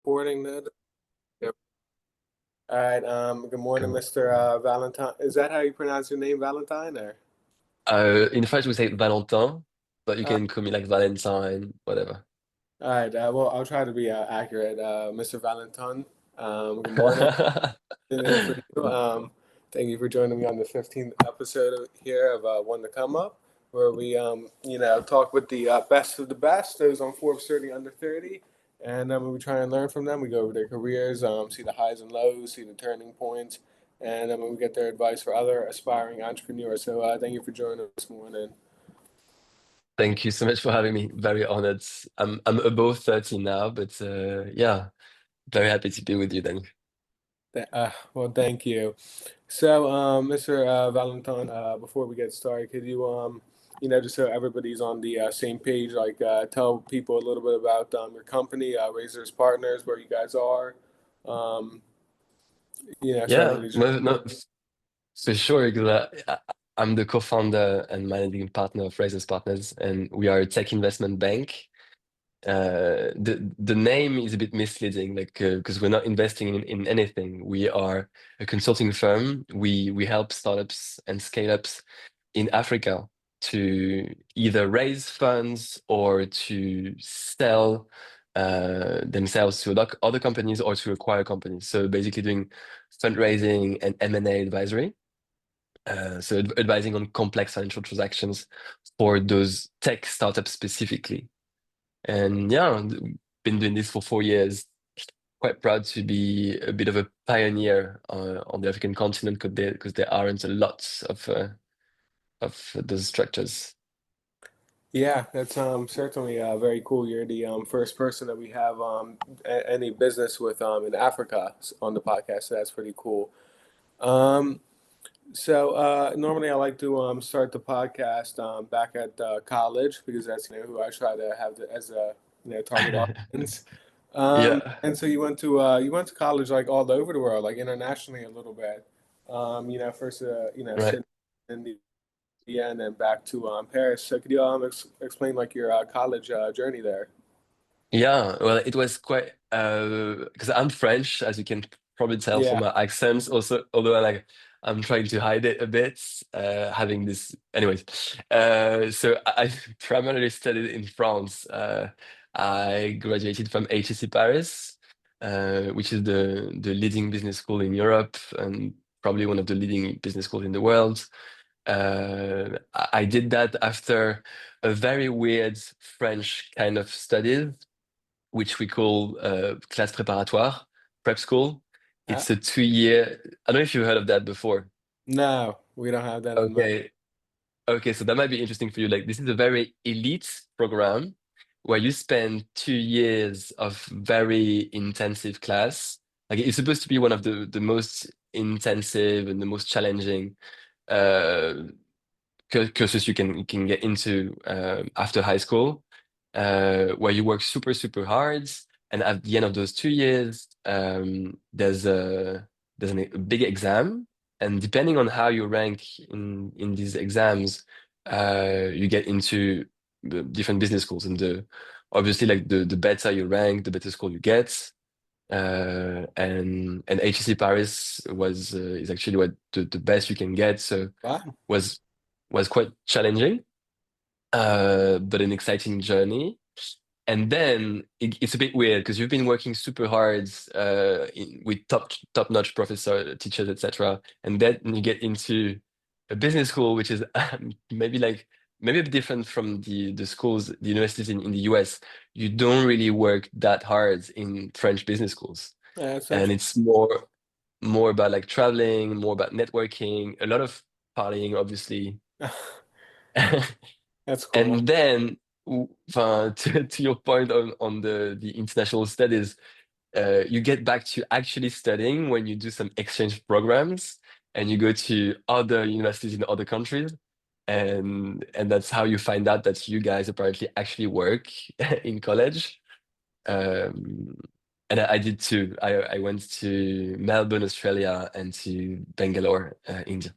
Recording that. Yep. All right. Good morning, Good. Mr. Valentine. Is that how you pronounce your name, Valentine? Or In French, we say Valentin, but you uh, can call me like Valentine, whatever. all right. Well, I'll try to be accurate. Mr. Valentine. Good morning. And for you, thank you for joining me on the 15th episode here of One to Come Up, where we talk with the best of the best, those on Forbes 30 under 30, and we try and learn from them. We go over their careers, see the highs and lows, see the turning points, and we get their advice for other aspiring entrepreneurs. So thank you for joining us this morning. Thank you so much for having me. Very honored. I'm above 30 now, but yeah, very happy to be with you then. Well, thank you. So, Mr. Valentine, before we get started, could you, just so everybody's on the same page, like tell people a little bit about your company, Razor's Partners, where you guys are, um, so Yeah, everybody's. no, for sure, because I'm the co-founder and managing partner of Raisers Partners, and we are a tech investment bank. The name is a bit misleading, like because we're not investing in anything. We are a consulting firm. We help startups and scale-ups in Africa to either raise funds or to sell themselves to other companies or to acquire companies. So basically doing fundraising and M&A advisory. So advising on complex financial transactions for those tech startups specifically. And yeah, been doing this for 4 years. Quite proud to be a bit of a pioneer on the African continent because there aren't a lot of those structures. Yeah, that's certainly very cool. You're the first person that we have any business with in Africa on the podcast, so that's pretty cool. Um, So normally I like to start the podcast back at college because that's who I try to have as a target audience. Yeah, And so you went to college like all over the world, like internationally a little bit. First right. Sydney, India, and then back to Paris. So could you explain like your college journey there? Yeah, well, it was quite because I'm French, as you can probably tell from Yeah. my accents. Also, although I'm trying to hide it a bit, having this. Anyways, so I primarily studied in France. I graduated from HEC Paris, which is the leading business school in Europe and probably one of the leading business schools in the world. I did that after a very weird French kind of studies which we call Classes Préparatoires, prep school. Uh, It's a 2 year. I don't know if you've heard of that before. no, we don't have that in mind. Okay, okay, so that might be interesting for you. Like, this is a very elite program where you spend 2 years of very intensive class. Like, it's supposed to be one of the most intensive and the most challenging uh, courses you can get into after high school, where you work super, super hard. And at the end of those 2 years, there's a big exam. And depending on how you rank in these exams, you get into the different business schools. And obviously, like the better you rank, the better school you get. And HEC Paris is actually what the best you can get. So Wow. was was quite challenging, but an exciting journey. And then it's a bit weird because you've been working super hard with top-notch professor, teachers, etc. And then you get into a business school, which is maybe a bit different from the schools, the universities in the US. You don't really work that hard in French business schools, Yeah, that's and interesting. it's more about like traveling, more about networking, a lot of partying, obviously. That's cool. And then, to your point on the international studies, you get back to actually studying when you do some exchange programs and you go to other universities in other countries. And that's how you find out that you guys apparently actually work in college. Um, and I did too. I went to Melbourne, Australia, and to Bangalore, India.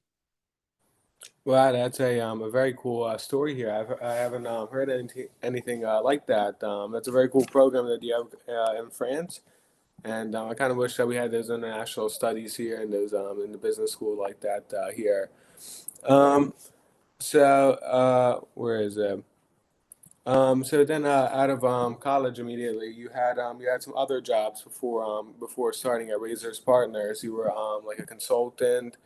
Wow, that's a very cool story here. I haven't heard anything like that. That's a very cool program that you have in France. and I kind of wish that we had those international studies here and those in the business school like that here. Um, where is it? So then, out of college, immediately you had some other jobs before starting at Razor's Partners. You were like a consultant,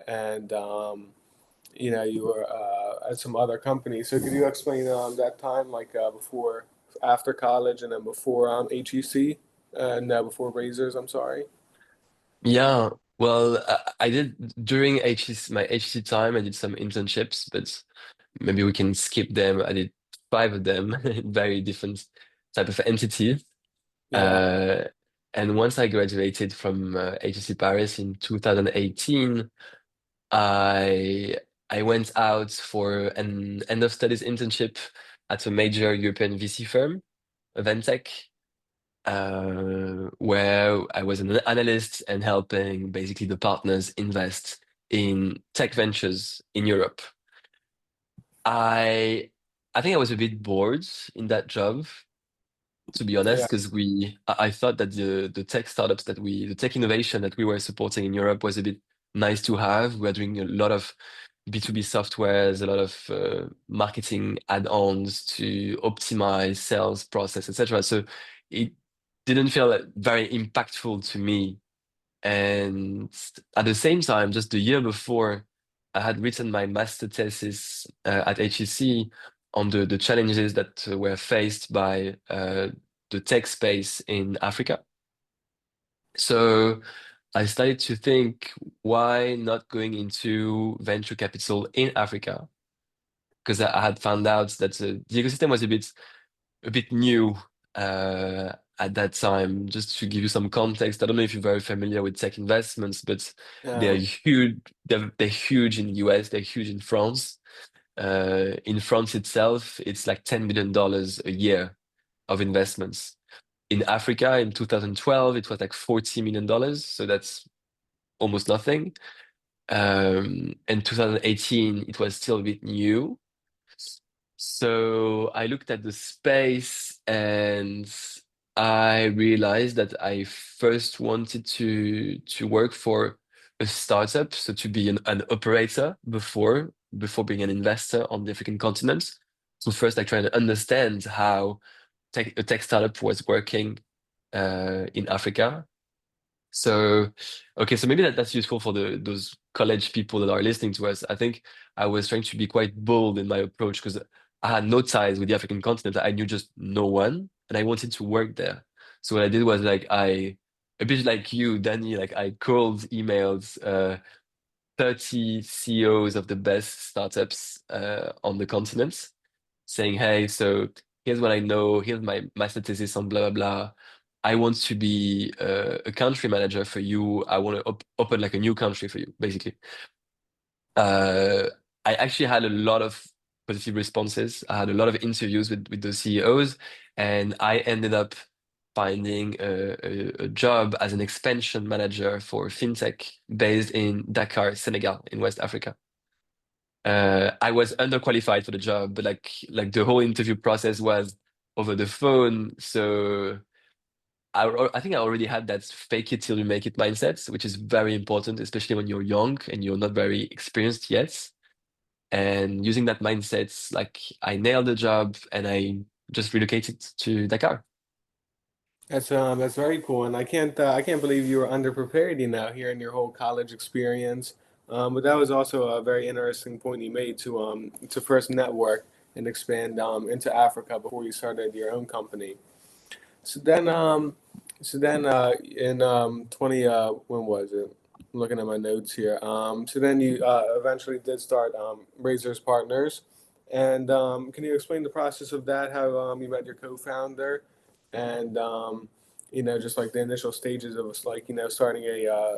and you were at some other companies. So could you explain that time, like before, after college, and then before HEC, and before Razors? I'm sorry. Yeah, well, I did during my HC time, I did some internships, but maybe we can skip them. I did five of them in very different type of entities. Yeah, Uh, and once I graduated from HEC Paris in 2018, I I went out for an end of studies internship at a major European VC firm, a Ventec, where I was an analyst and helping basically the partners invest in tech ventures in Europe. I I think I was a bit bored in that job, to be honest, yeah, because I thought that the tech startups the tech innovation that we were supporting in Europe was a bit nice to have. We were doing a lot of B2B softwares, a lot of marketing add-ons to optimize sales process, etc. So it didn't feel very impactful to me. And at the same time, just the year before, I had written my master thesis at HEC on the challenges that were faced by the tech space in Africa. So I started to think, why not going into venture capital in Africa? Because I had found out that the ecosystem was a bit new at that time. Just to give you some context, I don't know if you're very familiar with tech investments, but they're yeah. huge. They're huge in the US. They're huge in France. In France itself, it's like $10 million a year of investments. In Africa, in 2012, it was like $40 million. So that's almost nothing. In 2018, it was still a bit new. So I looked at the space and I realized that I first wanted to work for a startup, so to be an operator before being an investor on the African continent. So first I tried to understand how a tech startup was working in Africa. So, okay, so maybe that's useful for those college people that are listening to us. I think I was trying to be quite bold in my approach because I had no ties with the African continent. I knew just no one, and I wanted to work there. So what I did was like a bit like you, Danny, like I cold emailed 30 CEOs of the best startups on the continent, saying, "Hey, so here's what I know. Here's my master thesis on blah blah blah. I want to be a country manager for you. I want to open like a new country for you, basically." Uh, I actually had a lot of positive responses. I had a lot of interviews with the CEOs, and I ended up finding a job as an expansion manager for fintech based in Dakar, Senegal, in West Africa. I was underqualified for the job, but like the whole interview process was over the phone. So I think I already had that fake it till you make it mindset, which is very important, especially when you're young and you're not very experienced yet. And using that mindset, like I nailed the job and I just relocated to Dakar. That's very cool, and I can't believe you were underprepared, hearing your whole college experience. But that was also a very interesting point you made to first network and expand into Africa before you started your own company. So then in 20 when was it? I'm looking at my notes here. So then you eventually did start Razor's Partners, and can you explain the process of that? How you met your co-founder, and just like the initial stages of like starting a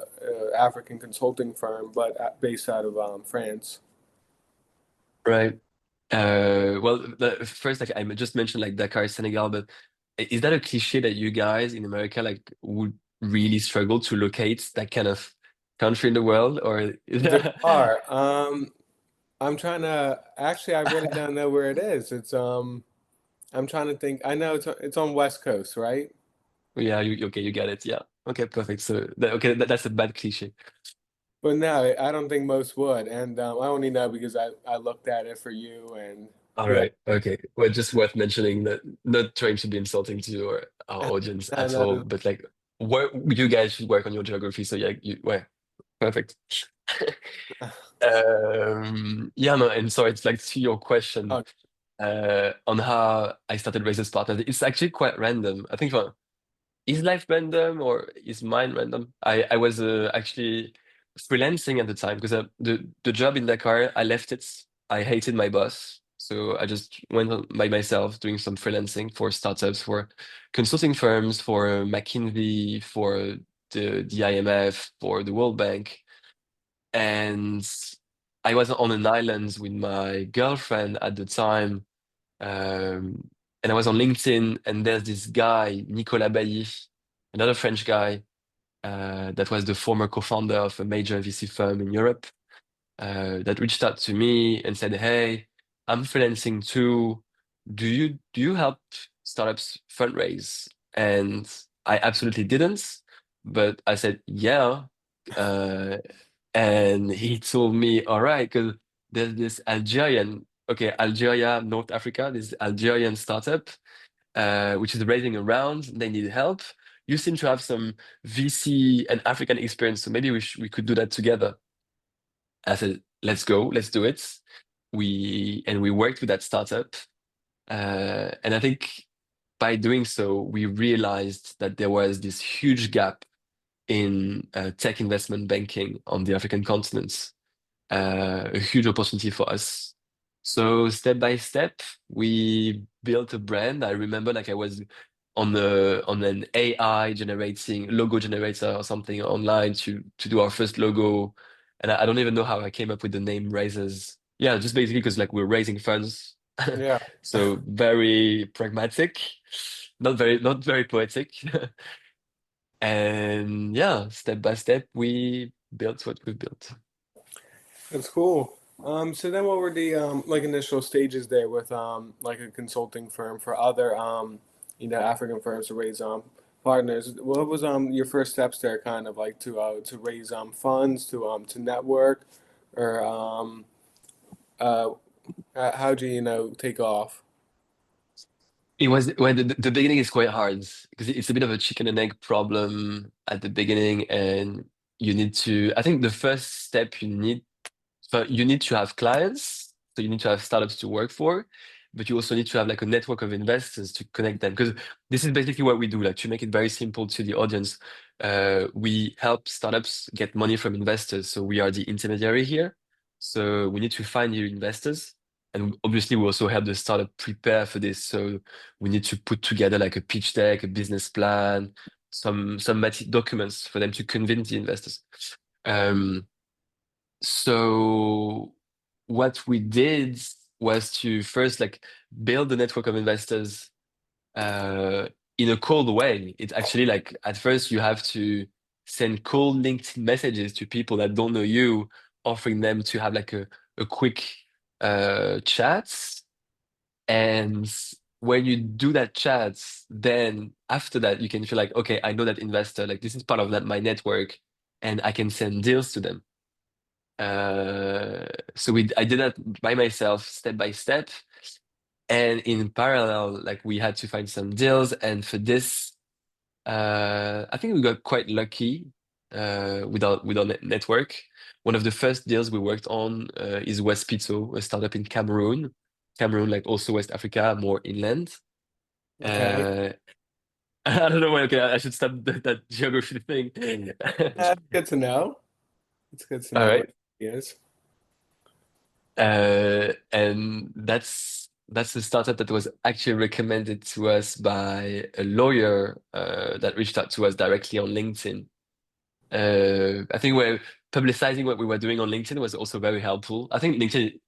African consulting firm, but based out of France. Right. Well, first, like I just mentioned, like Dakar, Senegal, but is that a cliche that you guys in America like would really struggle to locate that kind of country in the world, or There are. I'm trying to actually. I really don't know where it is. I'm trying to think. I know it's on West Coast, right? Yeah, okay, you get it. Yeah. Okay, perfect. So that's a bad cliche. But no, I don't think most would, and I only know because I looked at it for you, and All yeah, right. Okay. Well, just worth mentioning that, not trying to be insulting to our audience no, at all, no, but like, work, you guys should work on your geography. So yeah, well, perfect. Yeah, no, and so it's like, to your question, oh, on how I started Races Partners. It's actually quite random. I think, is life random or is mine random? I was actually freelancing at the time because the job in Dakar, I left it. I hated my boss, so I just went on by myself doing some freelancing for startups, for consulting firms, for McKinsey, for the IMF, for the World Bank, and I was on an island with my girlfriend at the time, um, and I was on LinkedIn, and there's this guy, Nicolas Bailly, another French guy, that was the former co-founder of a major VC firm in Europe, that reached out to me and said, "Hey, I'm freelancing too. Do you help startups fundraise?" And I absolutely didn't, but I said, "Yeah." Uh, and he told me, "All right, because there's this Algerian, okay, Algeria, North Africa, this Algerian startup, which is raising a round. They need help. You seem to have some VC and African experience, so maybe we could do that together." I said, "Let's go, let's do it." We worked with that startup, and I think by doing so, we realized that there was this huge gap in tech investment banking on the African continent, a huge opportunity for us. So step by step, we built a brand. I remember like I was on an AI generating logo generator or something online to do our first logo. And I don't even know how I came up with the name Raisers. Yeah, just basically because like we're raising funds. yeah, So very pragmatic, not very poetic. And yeah, step by step, we built what we've built. that's cool. So then what were the like initial stages there with like a consulting firm for other African firms to raise partners? What was your first steps there kind of like to raise funds to network or uh how'd you take off? It was, well, the beginning is quite hard because it's a bit of a chicken and egg problem at the beginning, and I think the first step you need to have clients, so you need to have startups to work for, but you also need to have like a network of investors to connect them. Because this is basically what we do, like to make it very simple to the audience. We help startups get money from investors, so we are the intermediary here. So we need to find new investors. And obviously, we also help the startup prepare for this. So we need to put together like a pitch deck, a business plan, some documents for them to convince the investors. Um, so what we did was to first like build a network of investors, uh, in a cold way. It's actually like at first you have to send cold LinkedIn messages to people that don't know you, offering them to have like a quick chat. And when you do that chat, then after that you can feel like, okay, I know that investor, like this is part of my network, and I can send deals to them. Uh, I did that by myself, step by step, and in parallel, like we had to find some deals. And for this, I think we got quite lucky with our network. One of the first deals we worked on is Wespito, a startup in Cameroon. Cameroon, like also West Africa, more inland. Okay. Uh, I don't know why. Okay, I should stop that geography thing. Good to know. It's good to All know right. what it is. And that's a startup that was actually recommended to us by a lawyer that reached out to us directly on LinkedIn. I think we're publicizing what we were doing on LinkedIn was also very helpful. I think LinkedIn,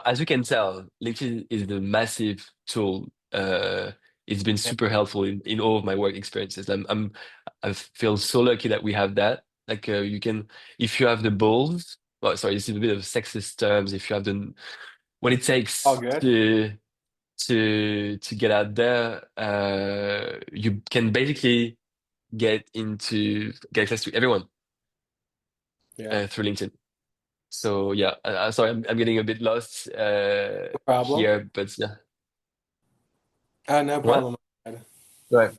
as you can tell, LinkedIn is a massive tool. It's been Yeah. super helpful in all of my work experiences. I feel so lucky that we have that. Like you can, if you have the balls. Well, sorry, this is a bit of sexist terms. If you have the what it All takes good. to. to get out there, you can basically get access to everyone Yeah. through LinkedIn. So yeah, sorry, I'm getting a bit lost No problem. here, but yeah. No What? problem. Right.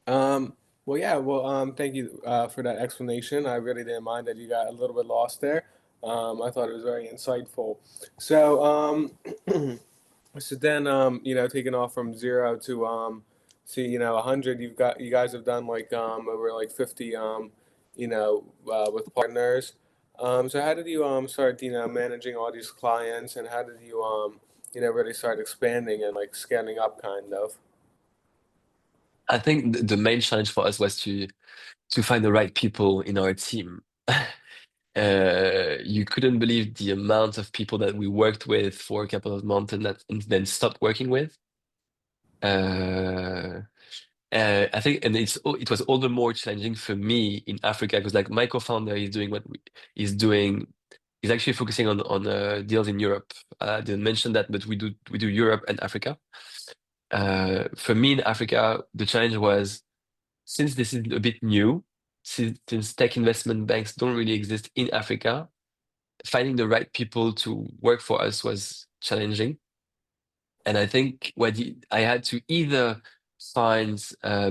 Um, well, yeah, well, thank you for that explanation. I really didn't mind that you got a little bit lost there. I thought it was very insightful. So, so then, taking off from zero to 100, you guys have done like over like 50, with partners. So how did you start managing all these clients, and how did you really start expanding and like scaling up kind of? I think the main challenge for us was to find the right people in our team. You couldn't believe the amount of people that we worked with for a couple of months and then stopped working with. Uh, I think, and it was all the more challenging for me in Africa because like my co-founder is doing he's doing. He's actually focusing on deals in Europe. I didn't mention that, but we do Europe and Africa. For me in Africa, the challenge was since this is a bit new, since tech investment banks don't really exist in Africa, finding the right people to work for us was challenging. And I think I had to either find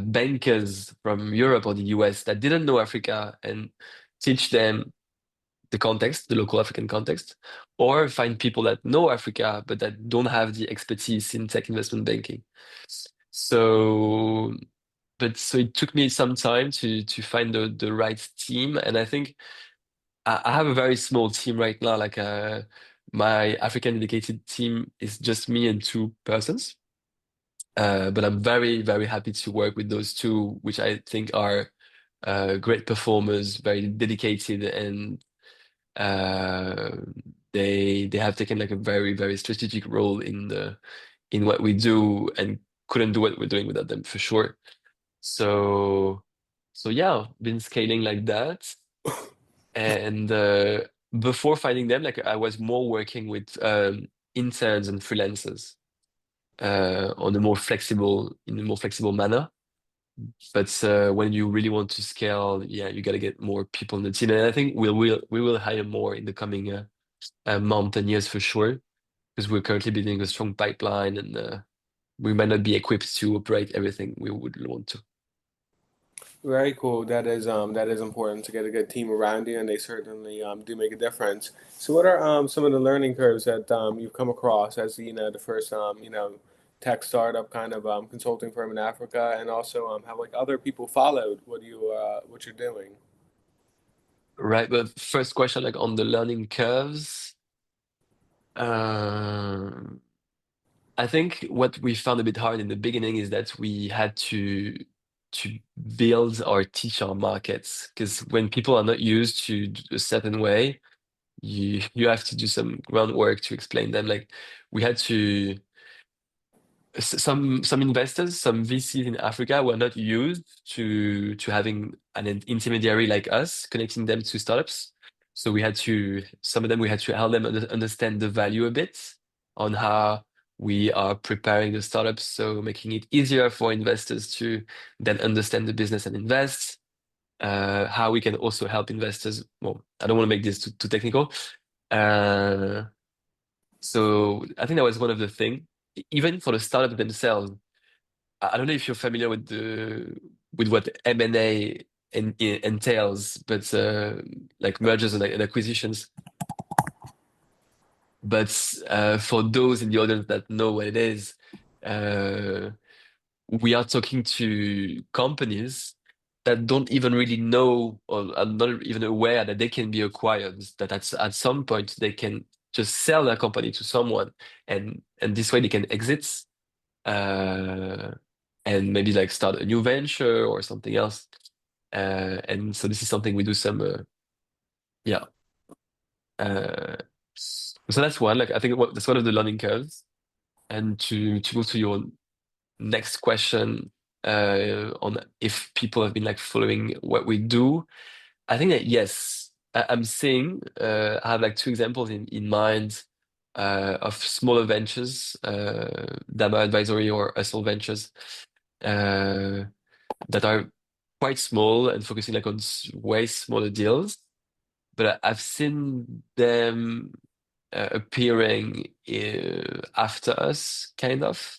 bankers from Europe or the US that didn't know Africa and teach them the context, the local African context, or find people that know Africa but that don't have the expertise in tech investment banking. So, so it took me some time to find the right team, and I think I have a very small team right now. Like my African dedicated team is just me and two persons. But I'm very, very happy to work with those two, which I think are great performers, very dedicated, and uh, they have taken like a very, very strategic role in what we do, and couldn't do what we're doing without them for sure. So yeah, been scaling like that. And before finding them, like I was more working with interns and freelancers in a more flexible manner. But when you really want to scale, yeah, you got to get more people in the team. And I think we will hire more in the coming month and years for sure, because we're currently building a strong pipeline, and we might not be equipped to operate everything we would want to. Very cool. That is important to get a good team around you, and they certainly do make a difference. So, what are some of the learning curves that you've come across as the first tech startup kind of consulting firm in Africa, and also have like other people followed what you're doing? Right, but first question, like on the learning curves, um, I think what we found a bit hard in the beginning is that we had to build or teach our markets, because when people are not used to a certain way, you have to do some groundwork to explain them. Like we had to some investors, some VCs in Africa were not used to having an intermediary like us connecting them to startups. So some of them we had to help them understand the value a bit on how we are preparing the startups, so making it easier for investors to then understand the business and invest. How we can also help investors. Well, I don't want to make this too technical. Uh, so I think that was one of the things. Even for the startup themselves, I don't know if you're familiar with what M&A entails, but like mergers and acquisitions. But for those in the audience that know what it is, uh, we are talking to companies that don't even really know or are not even aware that they can be acquired, that at some point they can just sell their company to someone, and this way they can exit, uh, and maybe like start a new venture or something else. And so this is something we do some, yeah. Uh, so that's one. Like I think that's one of the learning curves. And to move to your next question on if people have been like following what we do, I think that yes, I'm seeing. I have like two examples in mind. of smaller ventures, Dama Advisory or Hustle Ventures, uh, that are quite small and focusing like on way smaller deals. But I've seen them appearing after us, kind of.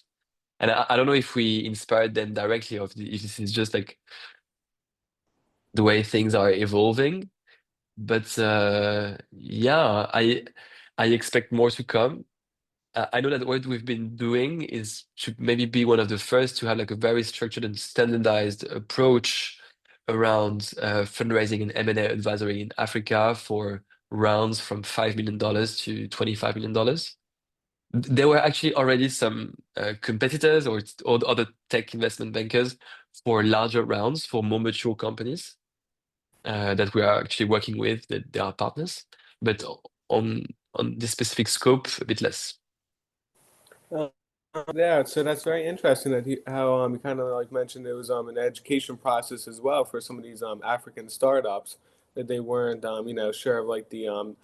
And I don't know if we inspired them directly, or if this is just like the way things are evolving. But yeah, I expect more to come. I know that what we've been doing is to maybe be one of the first to have like a very structured and standardized approach around fundraising and M&A advisory in Africa for rounds from $5 million to $25 million. There were actually already some competitors or other tech investment bankers for larger rounds for more mature companies that we are actually working with, that they are partners, but on on this specific scope, a bit less. Uh, yeah, so that's very interesting that how you kind of like mentioned there was an education process as well for some of these African startups that they weren't sure of like the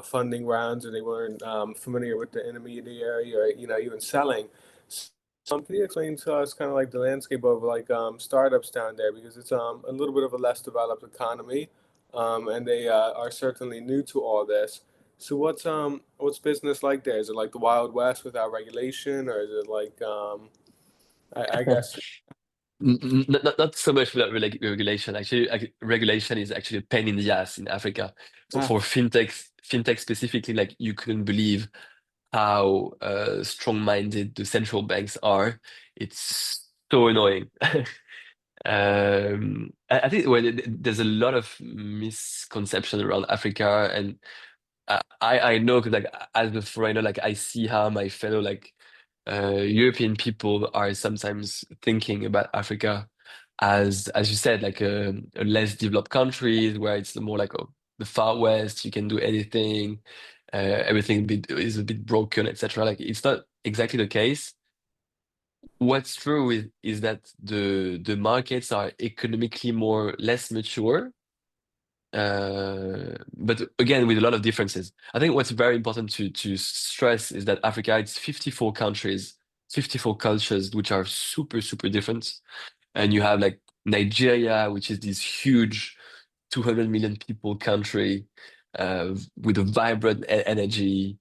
funding rounds, or they weren't familiar with the intermediary, or even selling. So, can you explain to us kind of like the landscape of like startups down there, because it's a little bit of a less developed economy, and they are certainly new to all this. So what's business like there? Is it like the Wild West without regulation, or is it like I guess Not so much without regulation. Actually, regulation is actually a pain in the ass in Africa. ah, For fintech specifically, like you couldn't believe how strong-minded the central banks are. It's so annoying. I think well, there's a lot of misconception around Africa, and I know because like as a foreigner, like I see how my fellow like European people are sometimes thinking about Africa as you said, like a less developed country where it's more like the Far West. You can do anything, everything is a bit broken, etc. Like it's not exactly the case. What's true is that the markets are economically more less mature, but again with a lot of differences. I think what's very important to stress is that Africa, it's 54 countries, 54 cultures, which are super different. And you have like Nigeria, which is this huge 200 million people country with a vibrant energy,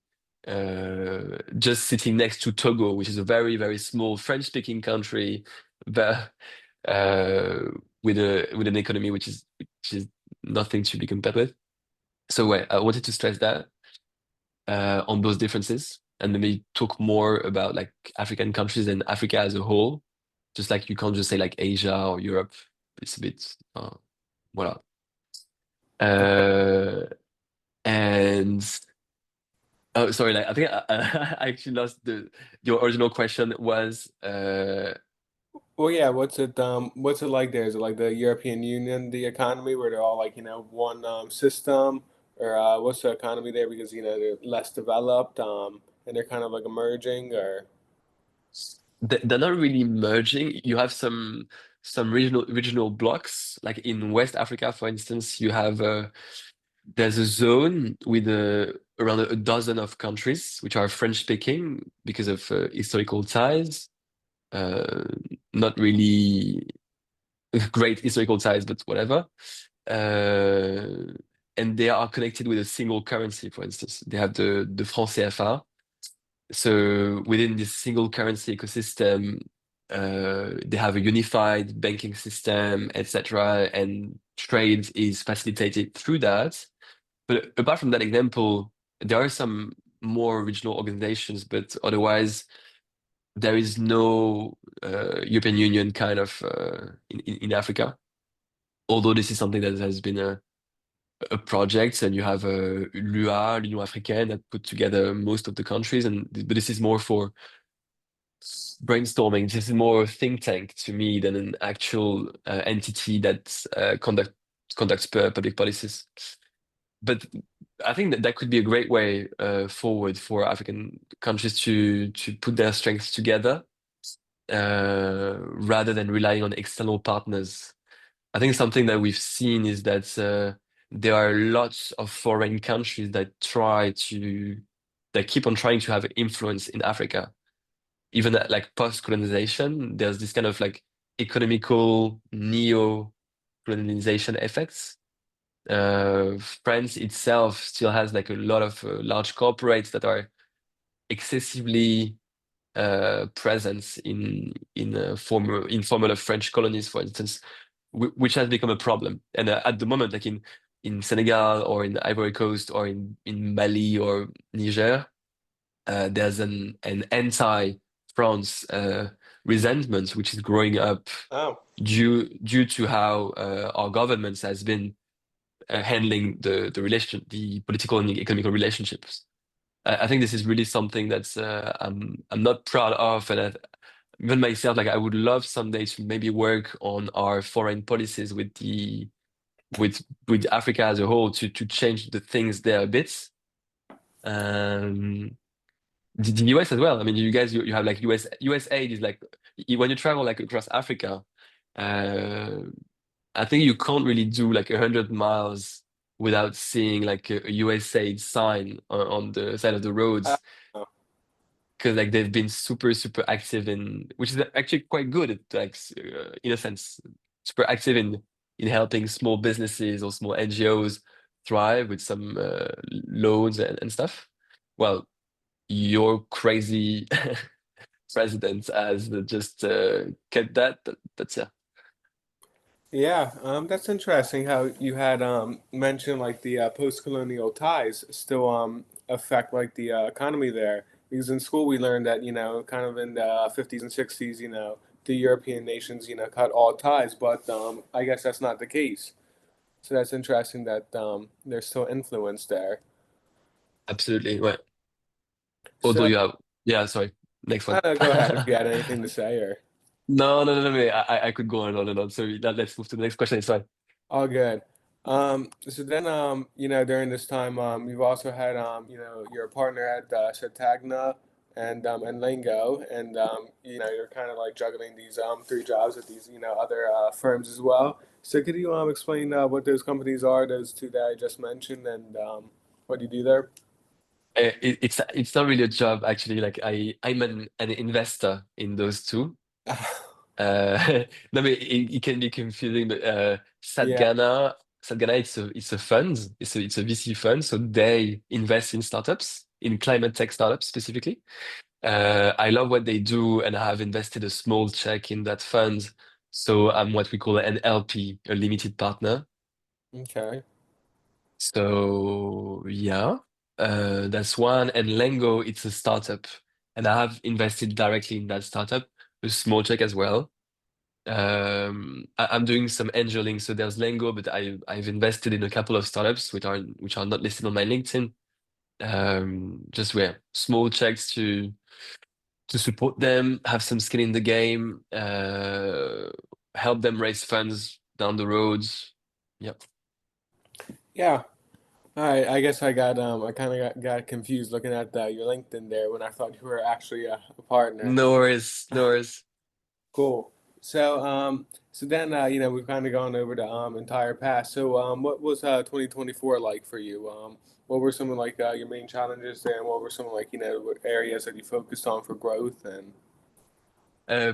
just sitting next to Togo, which is a very small French-speaking country, but with an economy which is nothing to be compared with. So wait, I wanted to stress that on those differences, and maybe talk more about like African countries and Africa as a whole. Just like you can't just say like Asia or Europe. It's a bit voilà. Uh, and oh, sorry, like I think I actually lost the your original question was well, yeah, what's it like there? Is it like the European Union, the economy, where they're all like one system, or what's the economy there? Because they're less developed, and they're kind of like emerging, or they're not really merging. You have some regional blocks, like in West Africa, for instance. You have there's a zone with around a dozen of countries which are French speaking because of historical ties. Uh, Not really great historical ties, but whatever. Uh, and they are connected with a single currency, for instance. They have the franc CFA. So within this single currency ecosystem, they have a unified banking system, etc., and trade is facilitated through that. But apart from that example, there are some more regional organizations, but otherwise, there is no European Union kind of in Africa. Although this is something that has been a project, and you have l'UA, l'Union Africaine, that put together most of the countries, and but this is more for brainstorming. This is more a think tank to me than an actual entity that conducts public policies. But I think that that could be a great way forward for African countries to put their strengths together rather than relying on external partners. I think something that we've seen is that there are lots of foreign countries that try to they keep on trying to have influence in Africa. Even like post-colonization, there's this kind of like economical neo-colonization effects. France itself still has like a lot of large corporates that are excessively presence in former informal French colonies, for instance, which has become a problem. And at the moment, like in Senegal or in Ivory Coast or in Mali or Niger, there's an anti-France resentment which is growing up Oh, due to how our governments has been handling the political and economical relationships. I think this is really something that's I'm not proud of, and even myself, like I would love someday to maybe work on our foreign policies with Africa as a whole to change the things there a bit. Um, the US as well. I mean, you guys, you have like US aid is like when you travel like across Africa, uh, I think you can't really do like 100 miles without seeing like a US aid sign on the side of the uh, roads because like they've been super active in, which is actually quite good at like in a sense, super active in helping small businesses or small NGOs thrive with some loans and stuff. Well, your crazy president has just kept that's yeah. yeah, that's interesting how you had mentioned like the post-colonial ties still affect like the economy there. Because in school we learned that, kind of in the 50s and 60s, the European nations, cut all ties, but I guess that's not the case. So that's interesting that there's still influence there. Absolutely. Right. Although So you have, yeah, sorry. Next one. go ahead if you had anything to say or. No, wait. I could go on and on. So let's move to the next question. It's fine. All good. So then, during this time, you've also had, your partner at Shatagna and Lingo, and you're kind of like juggling these three jobs at these, other firms as well. So could you explain what those companies are, those two that I just mentioned, and what do you do there? It's not really a job actually. Like I'm an investor in those two. No, but it can be confusing. But Yeah. Satgana, it's a fund. It's a VC fund. So they invest in startups, in climate tech startups specifically. I love what they do, and I have invested a small check in that fund. So I'm what we call an LP, a limited partner. Okay. So yeah, that's one. And Lengo, it's a startup, and I have invested directly in that startup, a small check as well. I'm doing some angeling, so there's Lengo, but I've invested in a couple of startups which are not listed on my LinkedIn. Just where small checks to support them, have some skin in the game, help them raise funds down the roads. Yep. Yeah. All right. I guess I kind of got confused looking at your LinkedIn there when I thought you were actually a partner. No worries, no worries. Cool. So then, we've kind of gone over the entire past. So, what was 2024 like for you? What were some of like your main challenges there, and what were some like what areas that you focused on for growth and Uh,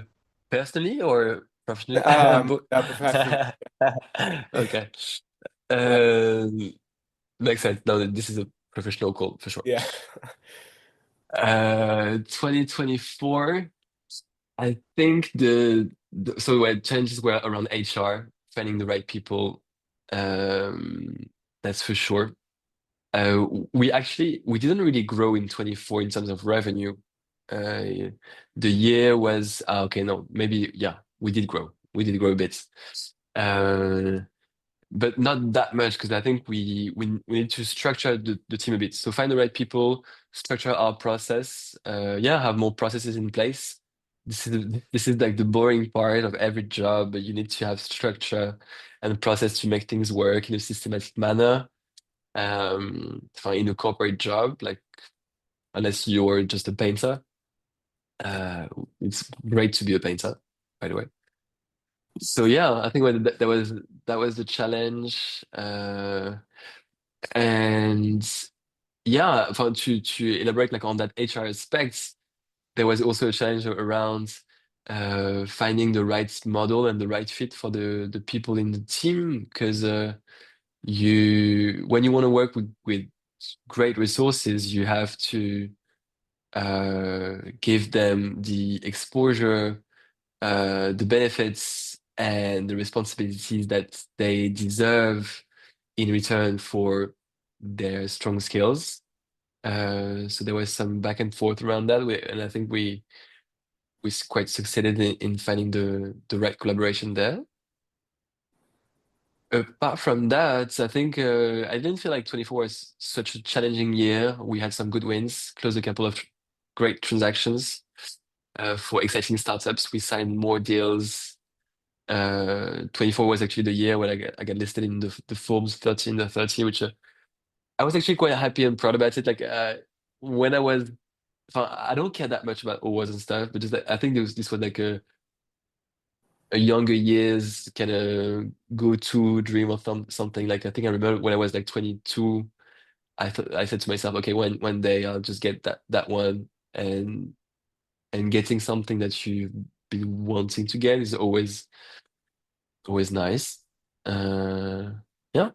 Personally or professionally? Both. professionally? Okay. Uh, Um, Makes sense. No, this is a professional call for sure. yeah. 2024, I think so where changes were around HR, finding the right people. Um, that's for sure. We didn't really grow in 24 in terms of revenue. The year was okay. No, maybe yeah, we did grow. We did grow a bit, uh, but not that much because I think we need to structure the team a bit. So find the right people, structure our process. Yeah, have more processes in place. This is like the boring part of every job, but you need to have structure and process to make things work in a systematic manner in a corporate job, like unless you're just a painter. Uh, it's great to be a painter, by the way. So yeah, I think that was the challenge. And yeah, to elaborate like on that HR aspect, there was also a challenge around finding the right model and the right fit for the people in the team because you when you want to work with great resources, you have to give them the exposure, the benefits, and the responsibilities that they deserve in return for their strong skills. So there was some back and forth around that, and I think we quite succeeded in finding the right collaboration there. Apart from that, I think I didn't feel like 24 was such a challenging year. We had some good wins, closed a couple of great transactions for exciting startups. We signed more deals. 24 was actually the year when I got listed in the Forbes 30 under 30, which I was actually quite happy and proud about it. Like when I was, I don't care that much about awards and stuff, but just that I think this was like a younger years kind of go-to dream or something. Like I think I remember when I was like 22, I said to myself, okay, one day I'll just get that one, and getting something that you've been wanting to get is always nice. Uh, yeah.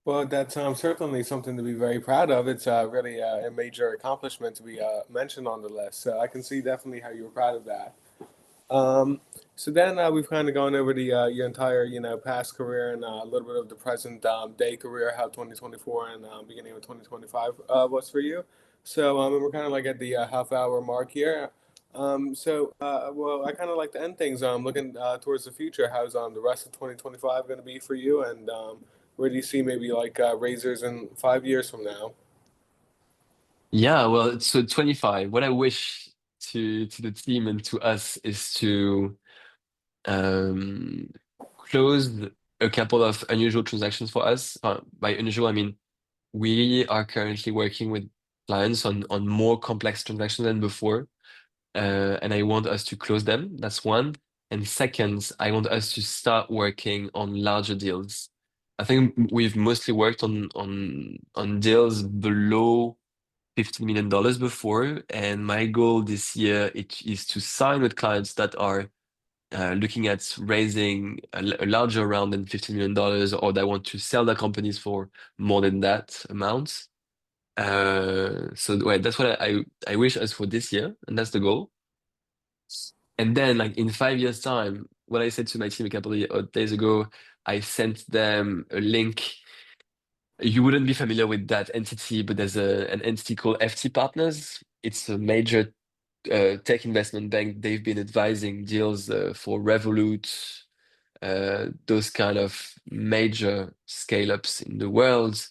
Well, that's certainly something to be very proud of. It's really a major accomplishment to be mentioned on the list. So I can see definitely how you were proud of that. Um, so then we've kind of gone over the your entire past career and a little bit of the present day career, how 2024 and beginning of 2025 was for you. So and we're kind of like at the half hour mark here. Well, I kind of like to end things. Looking towards the future, how's the rest of 2025 going to be for you, and where do you see maybe like razors in 5 years from now? Yeah, well, so 25. What I wish to the team and to us is to um, close a couple of unusual transactions for us. By unusual, I mean we are currently working with clients on more complex transactions than before, and I want us to close them. That's one. And second, I want us to start working on larger deals. I think we've mostly worked on deals below $15 million before, and my goal this year it is to sign with clients that are looking at raising a larger round than $15 million, or they want to sell their companies for more than that amount. So well, that's what I wish us for this year, and that's the goal. And then, like in 5 years' time, what I said to my team a couple of days ago, I sent them a link. You wouldn't be familiar with that entity, but there's an entity called FT Partners. It's a major tech investment bank. They've been advising deals for Revolut, those kind of major scale-ups in the world.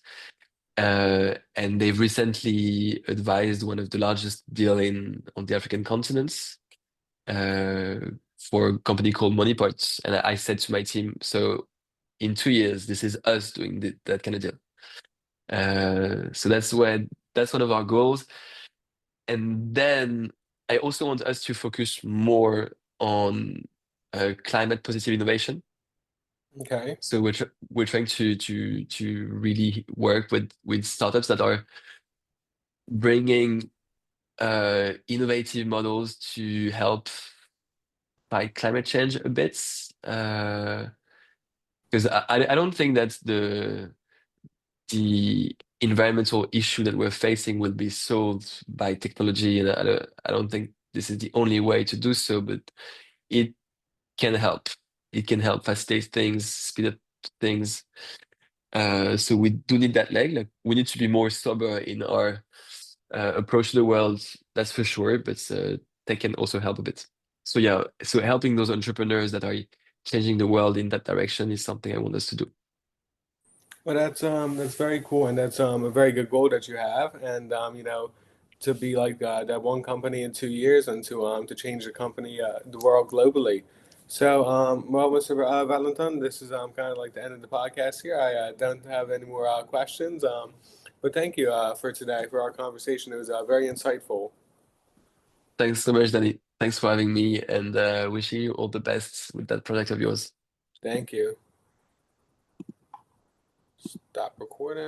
And they've recently advised one of the largest deal in on the African continent uh, for a company called Moneypots. And I said to my team, so in 2 years, this is us doing that kind of deal. So that's one of our goals. And then I also want us to focus more on climate positive innovation. Okay. So we're trying to really work with startups that are bringing innovative models to help fight climate change a bit. Because I don't think that the environmental issue that we're facing will be solved by technology, and I don't think this is the only way to do so, but it can help. It can help facilitate things, speed up things. So we do need that leg. Like we need to be more sober in our approach to the world, that's for sure, but they can also help a bit. So yeah, so helping those entrepreneurs that are changing the world in that direction is something I want us to do. Well, that's very cool, and that's a very good goal that you have, and to be like that one company in 2 years, and to change the company, the world globally. So, well, Mr. Valentin, this is kind of like the end of the podcast here. I don't have any more questions, but thank you for today for our conversation. It was very insightful. Thanks so much, Danny. Thanks for having me, and wishing you all the best with that project of yours. Thank you. Stop recording.